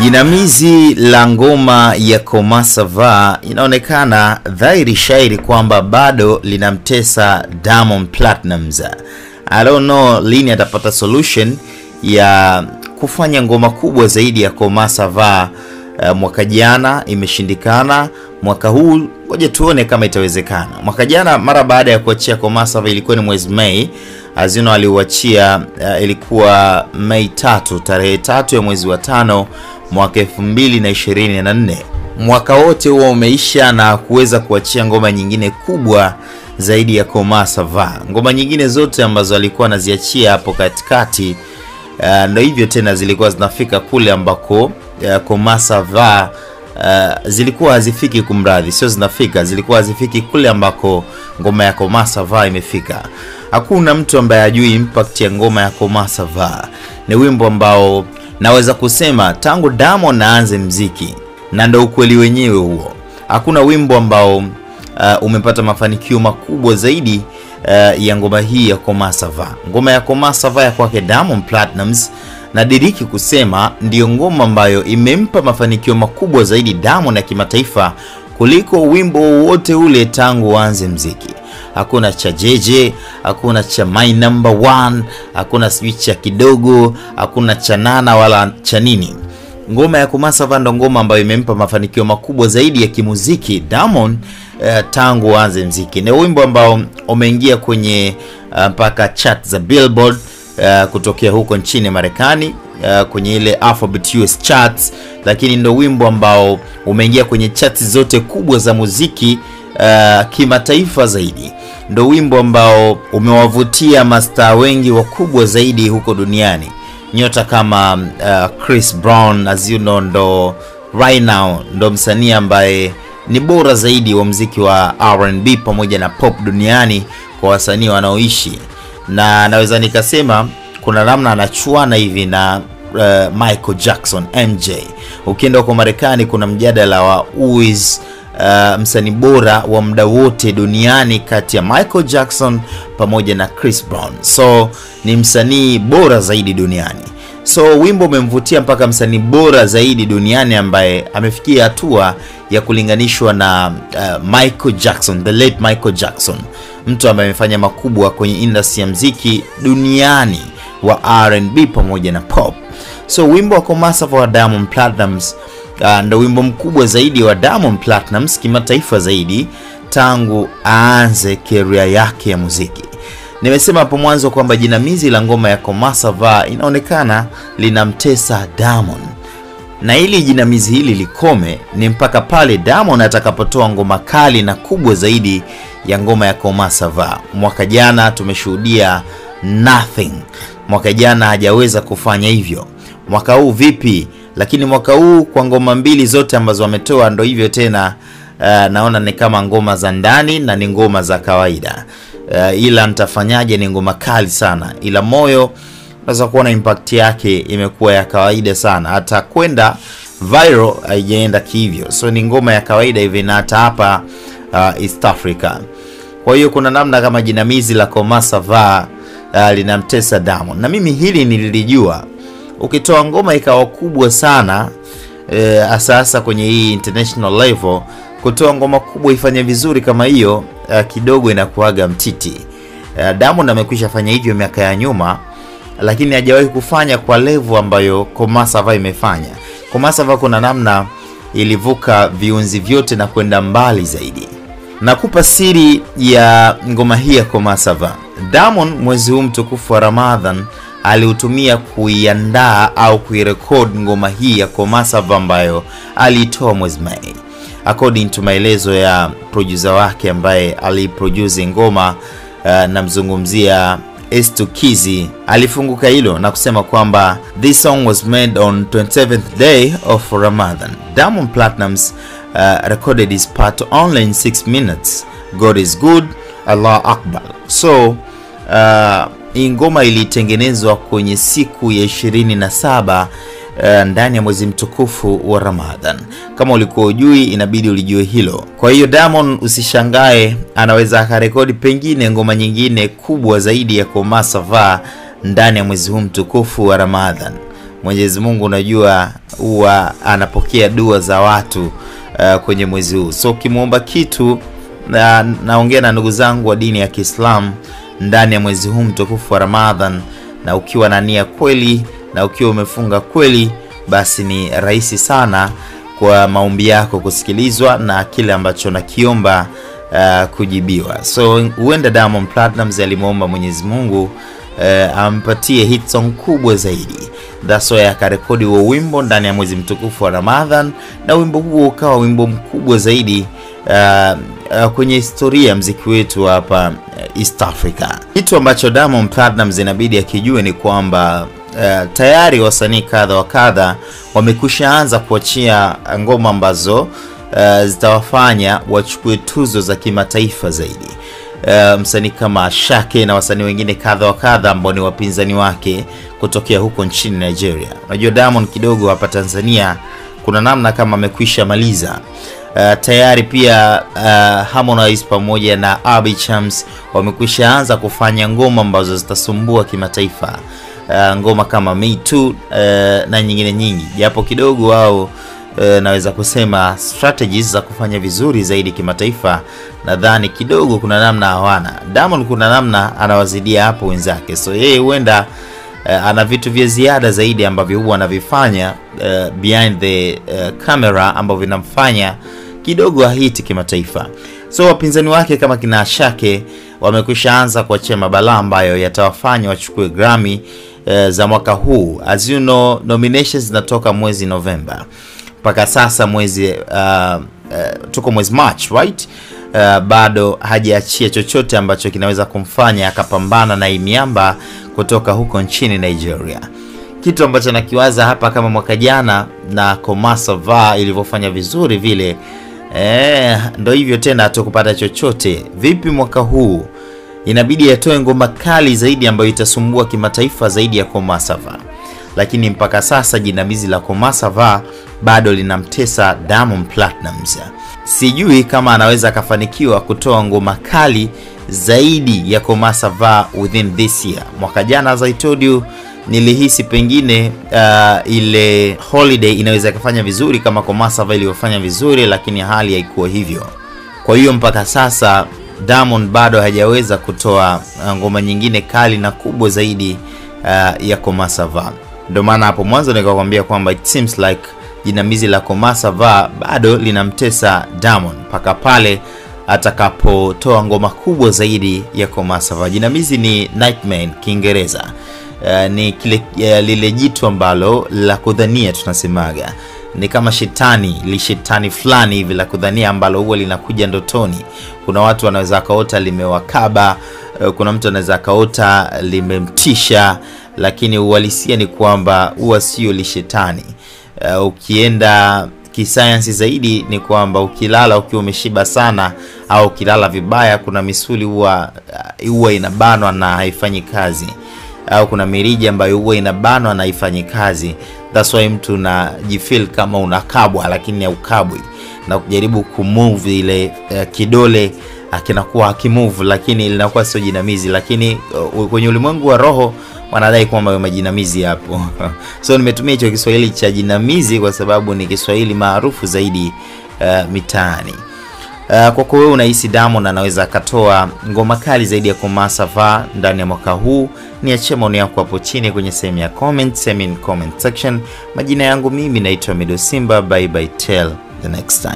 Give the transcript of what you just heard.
Jinamizi la ngoma ya Koma Ça Va inaonekana dhahiri shairi kwamba bado linamtesa Diamond Platnumz. I don't know lini atapata solution ya kufanya ngoma kubwa zaidi ya Koma Ça Va. Mwaka jana imeshindikana, mwaka huu ngoja tuone kama itawezekana. Mwaka jana mara baada ya kuachia Koma Ça Va ilikuwa ni mwezi Mei. Azino aliuachia ilikuwa Mei 3, tarehe 3 ya mwezi wa 5 mwaka 2024. Mwaka wote huo umeisha na kuweza kuachia ngoma nyingine kubwa zaidi ya Koma Ça Va. Ngoma nyingine zote ambazo alikuwa anaziachia hapo katikati ndio hivyo tena zilikuwa zinafika kule ambako Koma Ça Va zilikuwa hazifiki, kumradhi, sio zinafika, zilikuwa hazifiki kule ambako ngoma ya Koma Ça Va imefika. Hakuna mtu ambaye ajui impact ya ngoma ya Koma Ça Va. Ni wimbo ambao naweza kusema tangu Diamond aanze muziki, na ndio ukweli wenyewe huo. Hakuna wimbo ambao umepata mafanikio makubwa zaidi ya ngoma hii ya Koma Ça Va. Ngoma ya Koma Ça Va ya kwake Diamond Platnumz, na diriki kusema ndio ngoma ambayo imempa mafanikio makubwa zaidi Diamond ya kimataifa kuliko wimbo wote ule tangu aanze muziki. Hakuna cha JJ, hakuna cha My Number 1, hakuna switch cha kidogo, hakuna cha Nana wala cha nini. Ngoma ya Koma Ça Va ndo ngoma ambayo imempa mafanikio makubwa zaidi ya kimuziki Diamond tangu aanze muziki. Ni wimbo ambao umeingia kwenye mpaka chart za Billboard kutokea huko nchini Marekani, kwenye ile Afrobeat US charts, lakini ndo wimbo ambao umeingia kwenye charts zote kubwa za muziki kimataifa zaidi. Ndo wimbo ambao umewavutia mastaa wengi wakubwa zaidi huko duniani. Nyota kama Chris Brown, as you know, ndo right now ndo msanii ambaye ni bora zaidi wa muziki wa R&B pamoja na pop duniani kwa wasanii wanaoishi. Na naweza nikasema kuna namna anachuana hivi na Michael Jackson, MJ. Ukienda huko Marekani kuna mjadala wa who is msanii bora wa muda wote duniani kati ya Michael Jackson pamoja na Chris Brown. So ni msanii bora zaidi duniani. So wimbo umemvutia mpaka msanii bora zaidi duniani ambaye amefikia hatua ya kulinganishwa na Michael Jackson, the late Michael Jackson, mtu ambaye amefanya makubwa kwenye industry ya muziki duniani wa R&B pamoja na pop. So wimbo wa Koma Ça Va wa Diamond Platnumz ndo wimbo mkubwa zaidi wa Diamond Platnumz kimataifa zaidi tangu aanze career yake ya muziki. Nimesema hapo mwanzo kwamba jinamizi la ngoma ya Koma Ça Va inaonekana linamtesa Diamond. Na ili jinamizi hili likome ni mpaka pale Diamond atakapotoa ngoma kali na kubwa zaidi ya ngoma ya Koma Ça Va. Mwaka jana tumeshuhudia nothing. Mwaka jana hajaweza kufanya hivyo. Mwaka huu vipi? Lakini mwaka huu kwa ngoma mbili zote ambazo wametoa ndo hivyo tena, naona ni kama ngoma za ndani na ni ngoma za kawaida. Ila nitafanyaje ni ngoma kali sana. Ila moyo unaweza kuona impact yake imekuwa ya kawaida sana. Hata kwenda viral haijaenda kivyo. So ni ngoma ya kawaida hivi na hata hapa East Africa. Kwa hiyo kuna namna kama jinamizi la Koma Ça Va linamtesa Diamond. Na mimi hili nililijua. Ukitoa ngoma ikawa kubwa sana asasa kwenye hii international level, kutoa ngoma kubwa ifanye vizuri kama hiyo kidogo inakuaga mtiti. Diamond amekwisha fanya hivyo miaka ya nyuma, lakini hajawahi kufanya kwa level ambayo Koma Ça Va imefanya. Koma Ça Va kuna namna ilivuka viunzi vyote na kwenda mbali zaidi. Nakupa siri ya ngoma hii ya Koma Ça Va. Diamond mwezi huu mtukufu wa Ramadhan aliutumia kuiandaa au kuirecord ngoma hii ya Koma Ça Va ambayo alitoa mwezi Mei. According to maelezo ya producer wake ambaye aliproduce ngoma, namzungumzia Estukizi, alifunguka hilo na kusema kwamba this song was made on 27th day of Ramadan. Diamond Platnumz recorded his part only in 6 minutes. God is good, Allah Akbar. So ngoma ilitengenezwa kwenye siku ya 27 ndani ya mwezi mtukufu wa Ramadhan. Kama ulikuwa ujui, inabidi ulijue hilo. Kwa hiyo Diamond usishangae anaweza akarekodi pengine ngoma nyingine kubwa zaidi ya Koma Savaa ndani ya mwezi huu mtukufu wa Ramadhan. Mwenyezi Mungu unajua huwa anapokea dua za watu kwenye mwezi huu. So kimuomba kitu, naongea na ndugu zangu wa dini ya Kiislamu, ndani ya mwezi huu mtukufu wa Ramadhan, na ukiwa na nia kweli na ukiwa umefunga kweli, basi ni rahisi sana kwa maombi yako kusikilizwa na kile ambacho nakiomba kujibiwa. So huenda Diamond Platnumz alimuomba Mwenyezi Mungu ampatie hit song kubwa zaidi. That's why akarekodi huo wimbo ndani ya mwezi mtukufu wa Ramadhan, na wimbo huo ukawa wimbo mkubwa zaidi kwenye historia ya muziki wetu hapa East Africa. Kitu ambacho Diamond Platnumz inabidi akijue ni kwamba tayari wasanii kadha wa kadha wamekushaanza kuachia ngoma ambazo zitawafanya wachukue tuzo za kimataifa zaidi. Msanii kama Shake na wasanii wengine kadha wa kadha ambao ni wapinzani wake kutokea huko nchini Nigeria. Unajua Diamond kidogo hapa Tanzania kuna namna kama amekwisha maliza. Tayari pia Harmonize pamoja na Abby Chams wamekwisha anza kufanya ngoma ambazo zitasumbua kimataifa. Ngoma kama Me Too na nyingine nyingi. Japo kidogo wao naweza kusema strategies za kufanya vizuri zaidi kimataifa, nadhani kidogo kuna namna hawana. Diamond kuna namna anawazidia hapo wenzake. So yeye huenda ana vitu vya ziada zaidi ambavyo huwa anavifanya behind the camera ambavyo vinamfanya kidogo ahiti kimataifa. So wapinzani wake kama kina Shake wamekwishaanza kuachia mabalaa ambayo yatawafanya wachukue Grammy za mwaka huu. As you know, nominations zinatoka mwezi November. Mpaka sasa mwezi tuko mwezi March, right? Bado hajaachia chochote ambacho kinaweza kumfanya akapambana na miamba kutoka huko nchini Nigeria. Kitu ambacho nakiwaza hapa, kama mwaka jana na Koma Savaa ilivyofanya vizuri vile, ndo hivyo tena hatukupata chochote. Vipi mwaka huu? Inabidi atoe ngoma kali zaidi ambayo itasumbua kimataifa zaidi ya Koma Savaa. Lakini mpaka sasa jinamizi la Koma Savaa bado linamtesa Diamond Platnumz. Sijui kama anaweza kafanikiwa kutoa ngoma kali zaidi ya Koma Savaa within this year. Mwaka jana, as I told you, nilihisi pengine ile Holiday inaweza kufanya vizuri kama Koma Savaa iliyofanya vizuri, lakini hali haikuwa hivyo. Kwa hiyo mpaka sasa Diamond bado hajaweza kutoa ngoma nyingine kali na kubwa zaidi ya Koma Savaa. Ndio maana hapo mwanzo nikakwambia kwamba it seems like jinamizi la Koma Savaa bado linamtesa Diamond mpaka pale atakapotoa ngoma kubwa zaidi ya Koma Savaa. Jinamizi ni nightmare Kiingereza. Ni kile lile jitu ambalo la kudhania tunasemaga. Ni kama shetani fulani hivi la kudhania ambalo huwa linakuja ndotoni. Kuna watu wanaweza kaota limewakaba, kuna mtu anaweza kaota limemtisha, lakini uhalisia ni kwamba huwa sio lishetani. Ukienda kisayansi zaidi ni kwamba ukilala ukiwa umeshiba sana au ukilala vibaya, kuna misuli huwa inabanwa na haifanyi kazi, au kuna mirija ambayo huwa inabanwa na haifanyi kazi. That's why mtu unajifeel kama unakabwa lakini haukabwi, na kujaribu kumove ile kidole kinakuwa hakimove, lakini linakuwa sio jinamizi. Lakini kwenye ulimwengu wa roho wanadai kwamba majinamizi hapo. So nimetumia hicho Kiswahili cha jinamizi kwa sababu ni Kiswahili maarufu zaidi mitaani. Kwa kwa wewe unahisi Diamond anaweza akatoa ngoma kali zaidi ya Koma Savaa ndani ya mwaka huu? Niachie maoni yako hapo chini kwenye sehemu ya comment section. Majina yangu mimi naitwa Mido Simba. Bye bye till the next time.